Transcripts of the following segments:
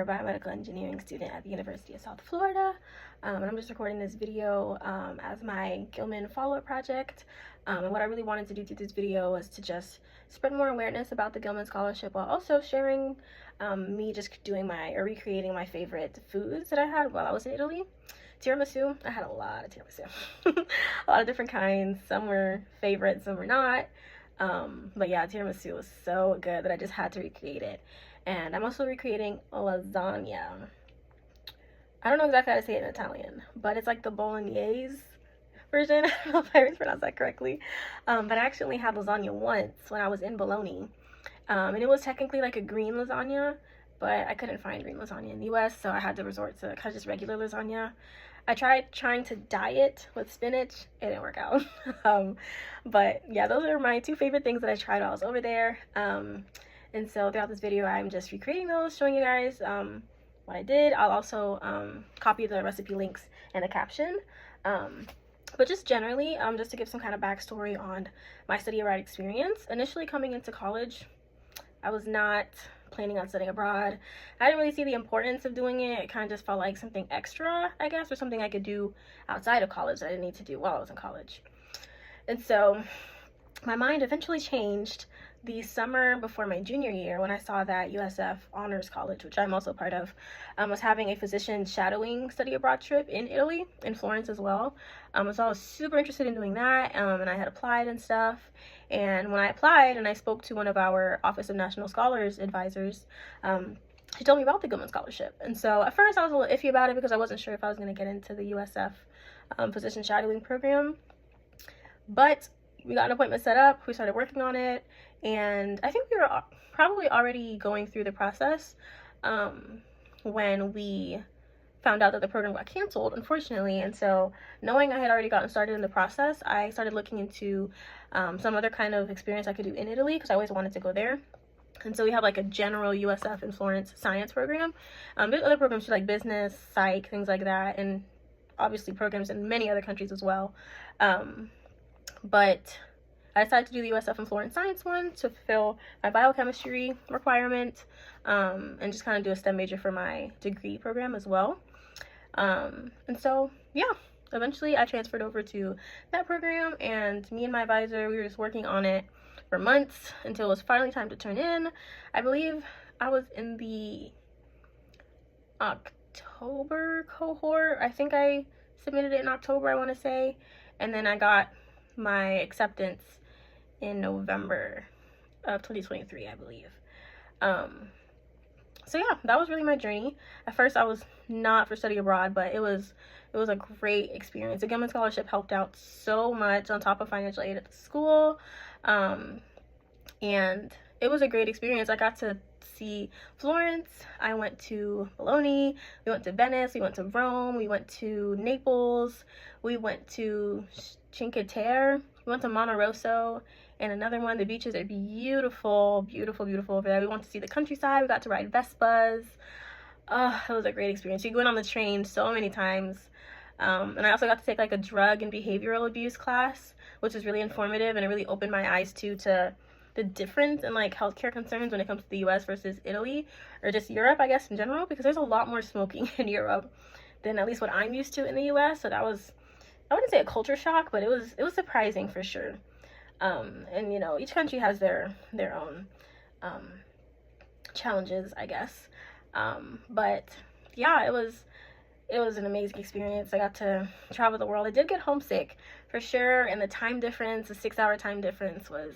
biomedical engineering student at the University of South Florida. And I'm just recording this video as my Gilman follow-up project. And what I really wanted to do through this video was to just spread more awareness about the Gilman Scholarship while also sharing me just recreating my favorite foods that I had while I was in Italy. Tiramisu, I had a lot of tiramisu. A lot of different kinds. Some were favorites, some were not. But yeah, tiramisu was so good that I just had to recreate it. And I'm also recreating lasagna. I don't know exactly how to say it in Italian, but it's like the bolognese version. I don't know if I mispronounced that correctly. But I actually had lasagna once when I was in Bologna. And it was technically like a green lasagna, but I couldn't find green lasagna in the US, so I had to resort to kind of just regular lasagna. I tried trying to dye it with spinach. It didn't work out. But yeah, those are my two favorite things that I tried while I was over there. And so throughout this video, I'm just recreating those, showing you guys what I did. I'll also copy the recipe links and the caption. But just generally, just to give some kind of backstory on my study abroad experience. Initially coming into college, I was not planning on studying abroad. I didn't really see the importance of doing it. It kind of just felt like something extra, I guess, or something I could do outside of college that I didn't need to do while I was in college. And so my mind eventually changed the summer before my junior year when I saw that USF Honors College, which I'm also part of, was having a physician shadowing study abroad trip in Italy, in Florence as well. So I was super interested in doing that, and I had applied and stuff. And when I applied and I spoke to one of our Office of National Scholars advisors, she told me about the Gilman Scholarship. And so at first I was a little iffy about it because I wasn't sure if I was going to get into the USF physician shadowing program. But we got an appointment set up, we started working on it, and I think we were probably already going through the process when we found out that the program got canceled, unfortunately. And so knowing I had already gotten started in the process, I started looking into some other kind of experience I could do in Italy because I always wanted to go there. And so we have like a general USF in Florence science program. There's other programs too, like business, psych, things like that, and obviously programs in many other countries as well. But I decided to do the USF in Florence science one to fulfill my biochemistry requirement, and just kind of do a STEM major for my degree program as well. And so, yeah, eventually I transferred over to that program, and me and my advisor, we were just working on it for months until it was finally time to turn in. I believe I was in the October cohort. I think I submitted it in October, I want to say, and then I got my acceptance in November of 2023, I believe. So yeah, that was really my journey. At first I was not for study abroad, but it was a great experience. The Gilman Scholarship helped out so much on top of financial aid at the school, and it was a great experience. I got to see Florence, I went to Bologna, we went to Venice, we went to Rome, we went to Naples, we went to Cinque Terre, we went to Monte Rosso, and another one. The beaches are beautiful, beautiful, beautiful over there. We went to see the countryside, we got to ride Vespas. It was a great experience. You go in on the train so many times. And I also got to take like a drug and behavioral abuse class, which was really informative, and it really opened my eyes to the difference in like healthcare concerns when it comes to the US versus Italy, or just Europe, I guess, in general, because there's a lot more smoking in Europe than at least what I'm used to in the US. So that was, I wouldn't say a culture shock, but it was surprising for sure. And you know, each country has their own challenges, I guess. But yeah, it was an amazing experience. I got to travel the world. I did get homesick for sure, and the time difference, the 6-hour time difference, was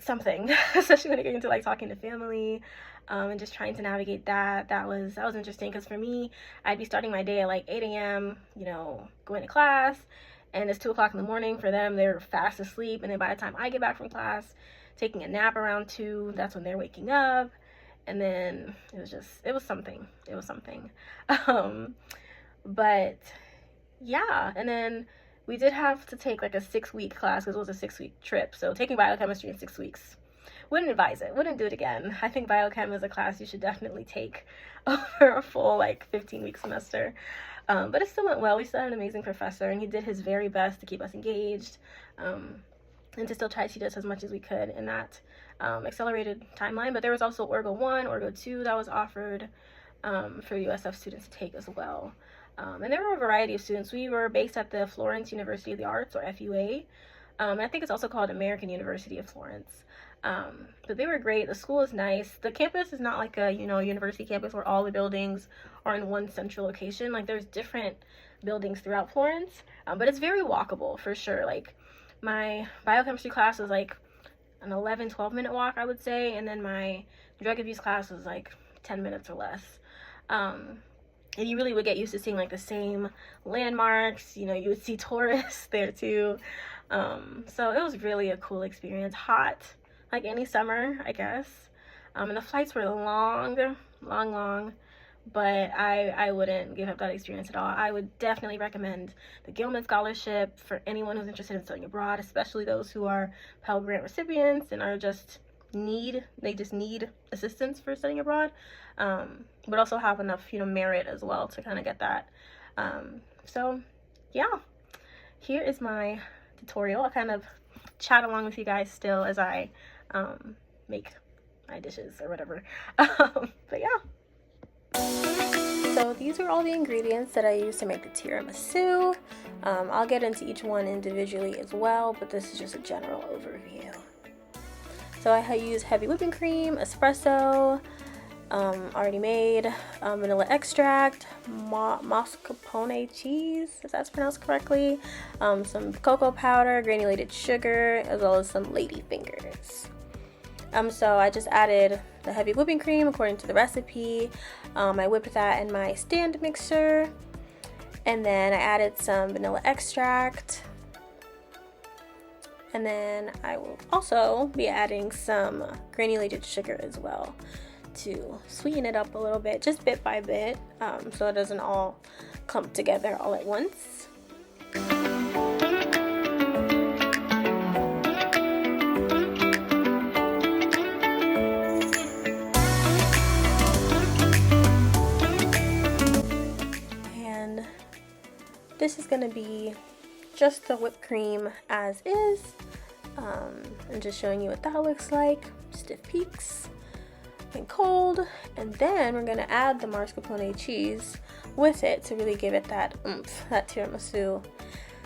something, especially when it came into like talking to family, and just trying to navigate that. That was interesting, because for me, I'd be starting my day at like 8 a.m., you know, going to class, and it's 2 o'clock in the morning. For them, they're fast asleep, and then by the time I get back from class, taking a nap around 2, that's when they're waking up. And then it was something. But yeah, and then we did have to take like a 6-week class because it was a 6-week trip. So taking biochemistry in 6 weeks, wouldn't advise it, wouldn't do it again. I think biochem is a class you should definitely take over a full like 15-week semester. But it still went well. We still had an amazing professor, and he did his very best to keep us engaged, and to still try to teach us as much as we could in that accelerated timeline, but there was also Orgo 1, Orgo 2 that was offered for USF students to take as well. And there were a variety of students. We were based at the Florence University of the Arts, or FUA. And I think it's also called American University of Florence. But they were great. The school is nice. The campus is not like a, university campus where all the buildings are in one central location. Like, there's different buildings throughout Florence, but it's very walkable for sure. Like, my biochemistry class was like an 12 minute walk, I would say, and then my drug abuse class was like 10 minutes or less. And you really would get used to seeing like the same landmarks. You would see tourists there too. So it was really a cool experience. Hot, like any summer, I guess. And the flights were long, but I wouldn't give up that experience at all. I would definitely recommend the Gilman Scholarship for anyone who's interested in studying abroad, especially those who are Pell Grant recipients and are just need assistance for studying abroad, but also have enough, merit as well to kind of get that. So yeah, here is my tutorial. I'll kind of chat along with you guys still as I make my dishes or whatever. But yeah. So these are all the ingredients that I use to make the tiramisu. I'll get into each one individually as well, but this is just a general overview. So I use heavy whipping cream, espresso, already made, vanilla extract, mascarpone cheese, if that's pronounced correctly, some cocoa powder, granulated sugar, as well as some lady fingers. So I just added the heavy whipping cream according to the recipe. I whipped that in my stand mixer, and then I added some vanilla extract, and then I will also be adding some granulated sugar as well to sweeten it up a little bit, just bit by bit, so it doesn't all clump together all at once. This is going to be just the whipped cream as is. I'm just showing you what that looks like. Stiff peaks and cold. And then we're going to add the mascarpone cheese with it to really give it that oomph that tiramisu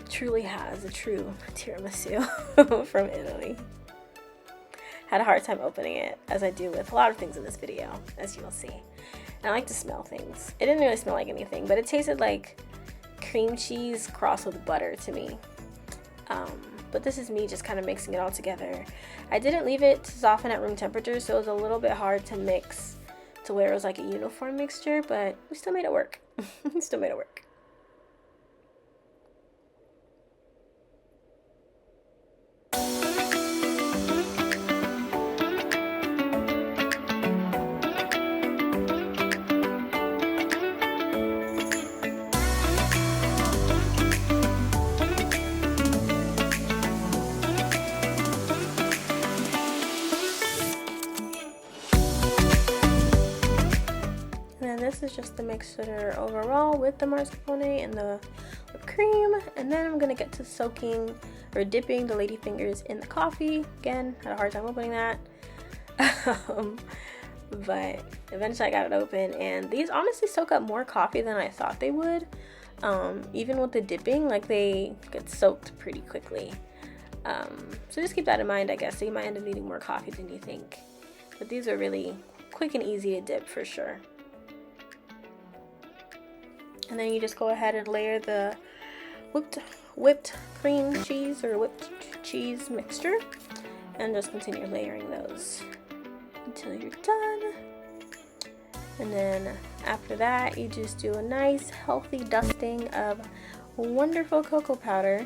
truly has, a true tiramisu from Italy. Had a hard time opening it, as I do with a lot of things in this video, as you will see. And I like to smell things. It didn't really smell like anything, but it tasted like cream cheese crossed with butter to me. But this is me just kind of mixing it all together. I didn't leave it to soften at room temperature, so it was a little bit hard to mix to where it was like a uniform mixture, but we still made it work. We still made it work. This is just the mixture overall with the mascarpone and the whipped cream, and then I'm gonna get to soaking or dipping the lady fingers in the coffee. Again, had a hard time opening that, but eventually I got it open, and these honestly soak up more coffee than I thought they would. Even with the dipping, like, they get soaked pretty quickly. So just keep that in mind, I guess. So you might end up needing more coffee than you think, but these are really quick and easy to dip for sure. And then you just go ahead and layer the whipped cream cheese or whipped cheese mixture, and just continue layering those until you're done. And then after that, you just do a nice healthy dusting of wonderful cocoa powder,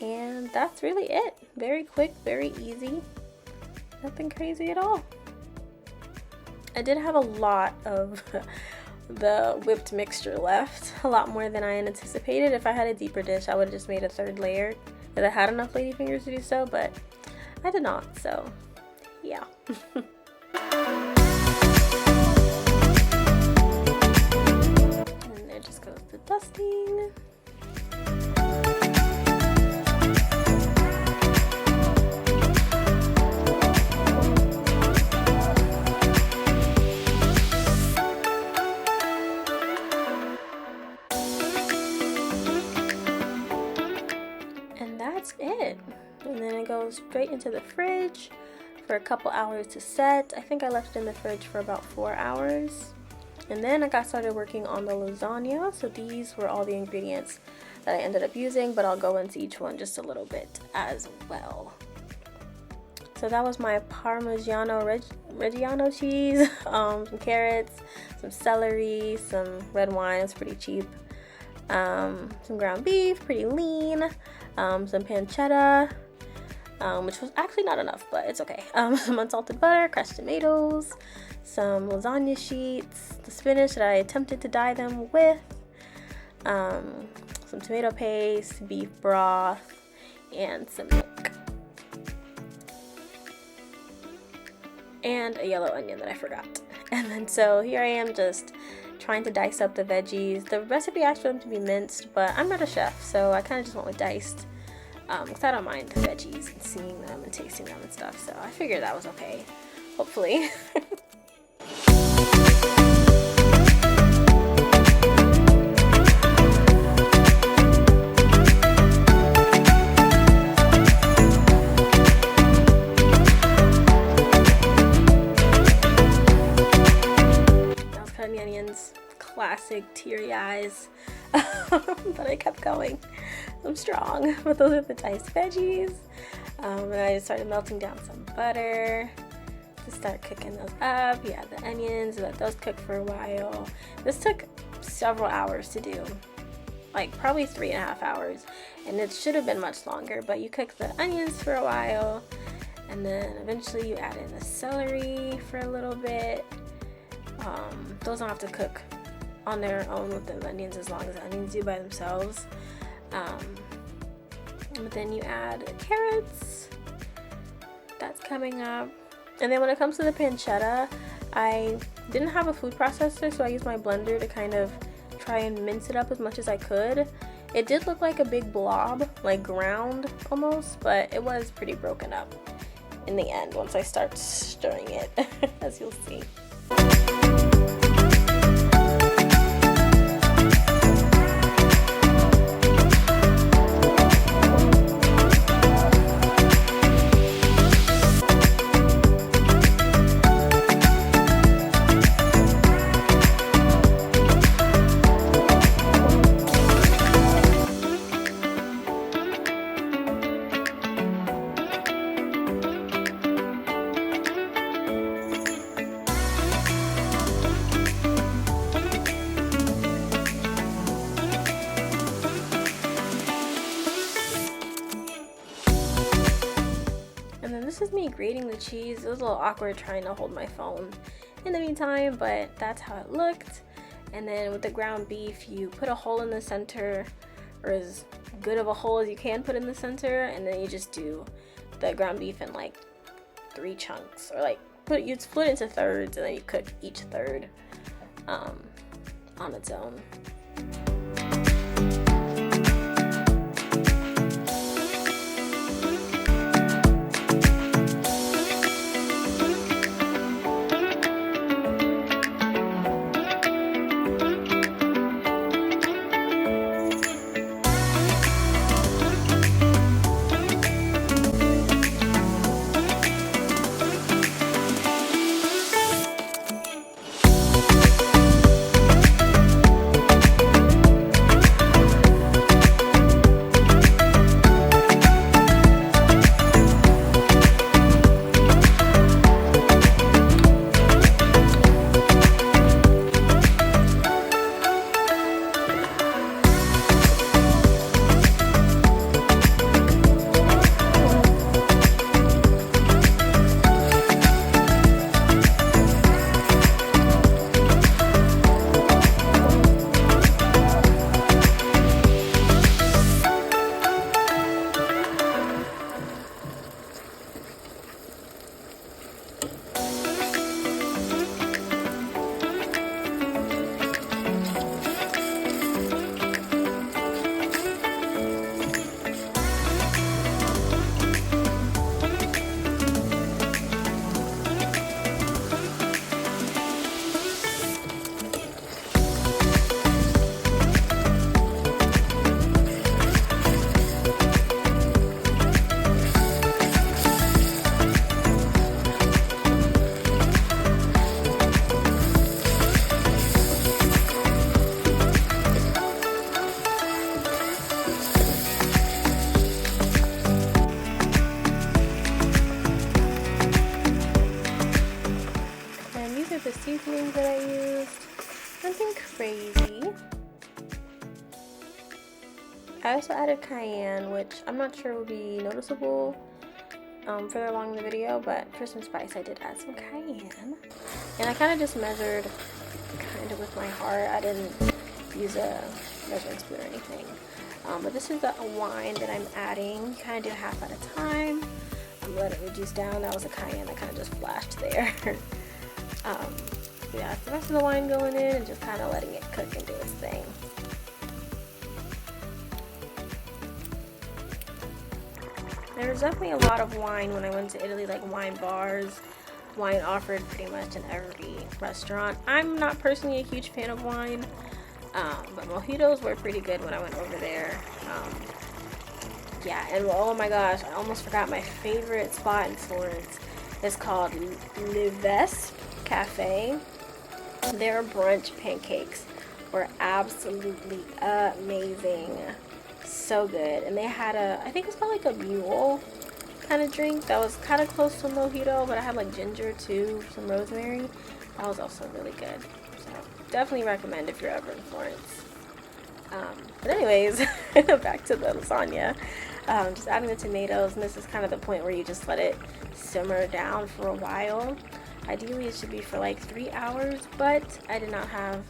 and that's really it. Very quick, very easy, nothing crazy at all. I did have a lot of the whipped mixture left, a lot more than I anticipated. If I had a deeper dish, I would have just made a third layer because I had enough lady fingers to do so, but I did not, so yeah. And there just goes the dusting. go straight into the fridge for a couple hours to set. I think I left it in the fridge for about 4 hours. And then I got started working on the lasagna. So these were all the ingredients that I ended up using, but I'll go into each one just a little bit as well. So that was my Parmigiano Reggiano cheese, some carrots, some celery, some red wine, it's pretty cheap, some ground beef, pretty lean, some pancetta, which was actually not enough, but it's okay, some unsalted butter, crushed tomatoes, some lasagna sheets, the spinach that I attempted to dye them with, some tomato paste, beef broth, and some milk. And a yellow onion that I forgot. And then so here I am just trying to dice up the veggies. The recipe asked for them to be minced, but I'm not a chef, so I kind of just went with diced, because I don't mind the veggies and seeing them and tasting them and stuff, so I figured that was okay, hopefully. Classic teary eyes, but I kept going. I'm strong. But those are the diced veggies, and I just started melting down some butter to start cooking those up. You add the onions, let those cook for a while. This took several hours to do, like probably 3.5 hours, and it should have been much longer, but you cook the onions for a while, and then eventually you add in the celery for a little bit. Those don't have to cook on their own with the onions as long as the onions do by themselves. But then you add carrots. That's coming up. And then when it comes to the pancetta, I didn't have a food processor, so I used my blender to kind of try and mince it up as much as I could. It did look like a big blob, like ground almost, but it was pretty broken up in the end once I start stirring it, as you'll see. This is me grating the cheese. It was a little awkward trying to hold my phone in the meantime, but that's how it looked. And then with the ground beef, you put a hole in the center, or as good of a hole as you can put in the center, and then you just do the ground beef in like 3 chunks, or like you'd split it into thirds, and then you cook each third on its own. verdi. I also added cayenne, which I'm not sure will be noticeable further along in the video, but for some spice I did add some cayenne. And I kind of just measured kind of with my heart. I didn't use a measuring spoon or anything. But this is the wine that I'm adding. You kind of do half at a time. Let it reduce down. That was a cayenne that kind of just flashed there. Yeah, it's the rest of the wine going in and just kind of letting it cook and do its thing. There was definitely a lot of wine when I went to Italy, like wine bars. Wine offered pretty much in every restaurant. I'm not personally a huge fan of wine, but mojitos were pretty good when I went over there. Yeah, and oh my gosh, I almost forgot my favorite spot in Florence. It's called Vespe Cafè. Their brunch pancakes were absolutely amazing. So good. And they had I think it's called like a mule kind of drink that was kind of close to a mojito, but I had like ginger too, some rosemary. That was also really good. So definitely recommend if you're ever in Florence. But anyways, back to the lasagna. Just adding the tomatoes, and this is kind of the point where you just let it simmer down for a while. Ideally it should be for like 3 hours, but I did not have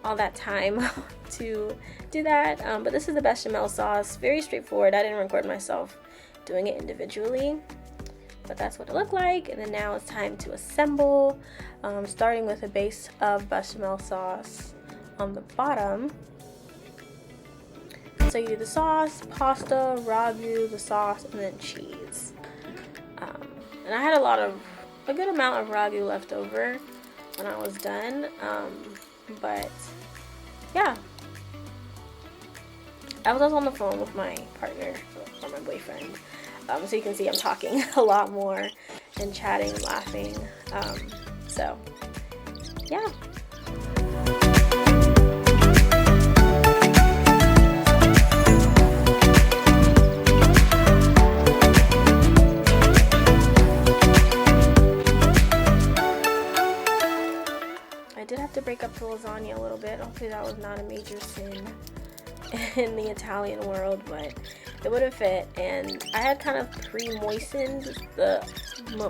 all that time to do that. But this is the bechamel sauce. Very straightforward. I didn't record myself doing it individually, but that's what it looked like. And then now it's time to assemble, starting with a base of bechamel sauce on the bottom. So you do the sauce, pasta, ragu, the sauce, and then cheese. And I had a good amount of ragu left over when I was done. But yeah, I was also on the phone with my partner or my boyfriend. So you can see I'm talking a lot more and chatting and laughing. So yeah. I did have to break up the lasagna a little bit. Hopefully that was not a major sin in the Italian world, but it would have fit. And I had kind of pre-moistened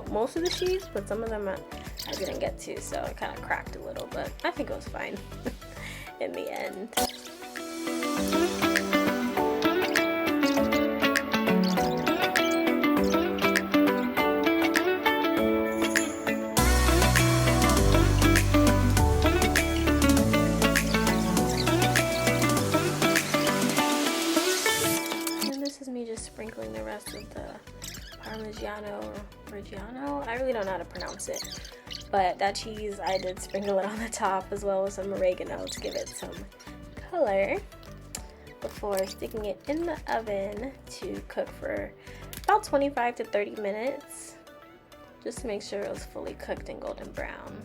most of the sheets, but some of them I didn't get to, so it kind of cracked a little, but I think it was fine in the end. Sprinkling the rest of the Parmigiano Reggiano. I really don't know how to pronounce it, but that cheese, I did sprinkle it on the top as well as some oregano to give it some color before sticking it in the oven to cook for about 25 to 30 minutes just to make sure it was fully cooked and golden brown.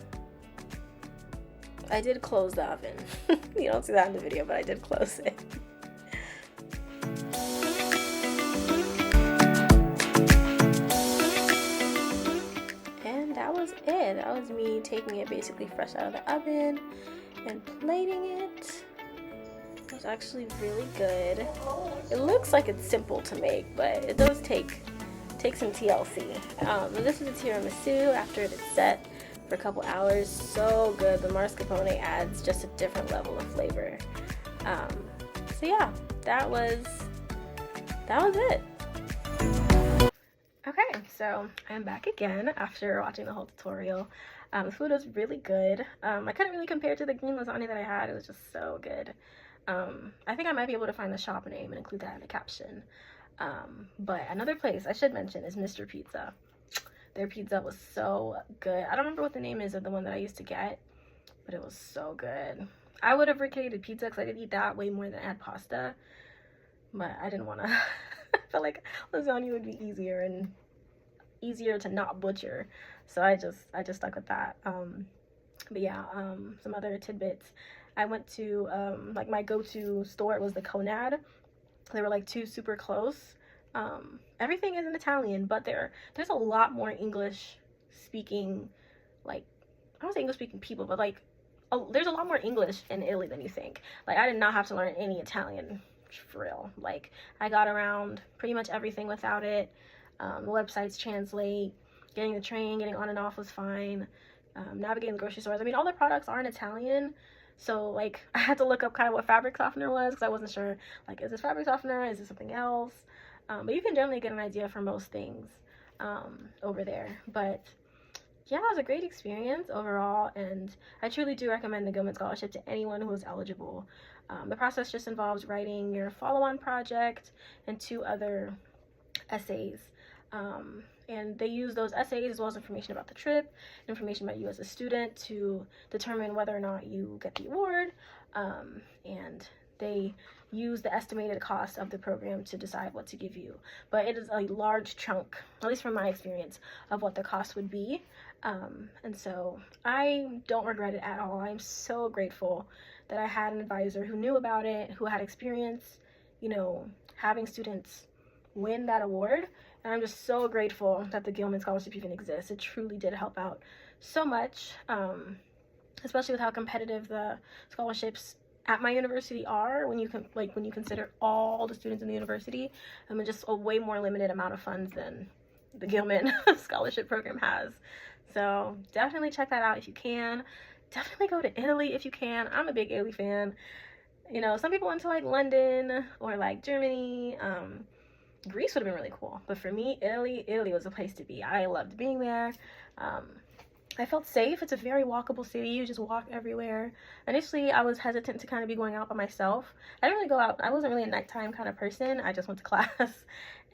I did close the oven. You don't see that in the video, but I did close it. That was it. That was me taking it basically fresh out of the oven and plating it. It was actually really good. It looks like it's simple to make, but it does take some TLC. This is a tiramisu after it's set for a couple hours. So good. The mascarpone adds just a different level of flavor. So yeah, that was it. Okay, so I'm back again after watching the whole tutorial. The food was really good. I couldn't really compare it to the green lasagna that I had. It was just so good. I think I might be able to find the shop name and include that in the caption. But another place I should mention is Mr. Pizza. Their pizza was so good. I don't remember what the name is of the one that I used to get, but it was so good. I would have vacated pizza because I did eat that way more than I had pasta, but I didn't want to. I felt like lasagna would be easier to not butcher, so I just stuck with that. But yeah, some other tidbits. I went to like my go-to store. It was the Conad. They were like two super close. Everything is in Italian, but there's a lot more English speaking, like, I don't say English speaking people, but like there's a lot more English in Italy than you think. Like, I did not have to learn any Italian for real. Like, I got around pretty much everything without it. The websites translate, getting the train, getting on and off was fine. Navigating the grocery stores. I mean, all the products are in Italian, so like I had to look up kind of what fabric softener was because I wasn't sure, like, is this fabric softener, is this something else? But you can generally get an idea for most things over there. But yeah, it was a great experience overall, and I truly do recommend the Gilman Scholarship to anyone who is eligible. The process just involves writing your follow-on project and 2 other essays. And they use those essays as well as information about the trip, information about you as a student to determine whether or not you get the award. And they use the estimated cost of the program to decide what to give you. But it is a large chunk, at least from my experience, of what the cost would be. And so I don't regret it at all. I'm so grateful that I had an advisor who knew about it, who had experience, you know, having students win that award. And I'm just so grateful that the Gilman Scholarship even exists. It truly did help out so much, especially with how competitive the scholarships at my university are when you consider all the students in the university. I mean, just a way more limited amount of funds than the Gilman Scholarship program has. So definitely check that out if you can. Definitely go to Italy if you can. I'm a big Italy fan. You know, some people went to like London or like Germany. Greece would have been really cool, but for me, Italy was a place to be. I loved being there. I felt safe. It's a very walkable city. You just walk everywhere. Initially, I was hesitant to kind of be going out by myself. I didn't really go out. I wasn't really a nighttime kind of person. I just went to class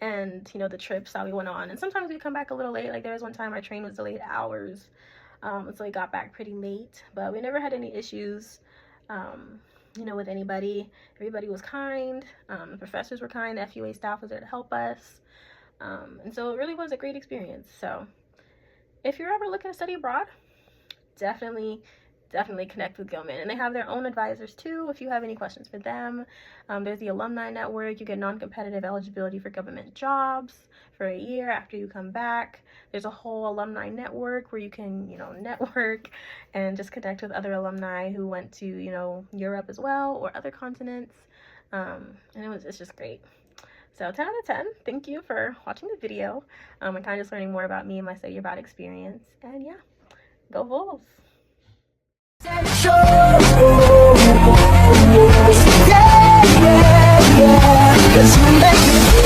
and, you know, the trips that we went on. And sometimes we'd come back a little late. Like, there was one time our train was delayed hours. So we got back pretty late, but we never had any issues, you know, with anybody. Everybody was kind. The professors were kind. The FUA staff was there to help us. And so it really was a great experience. So if you're ever looking to study abroad, definitely connect with Gilman. And they have their own advisors too if you have any questions for them. There's the alumni network. You get non-competitive eligibility for government jobs for a year after you come back. There's a whole alumni network where you can, you know, network and just connect with other alumni who went to, you know, Europe as well or other continents. And it's just great. So 10 out of 10, thank you for watching the video and kind of just learning more about me and my study abroad experience. And yeah, go Bulls! Yeah, yeah, yeah.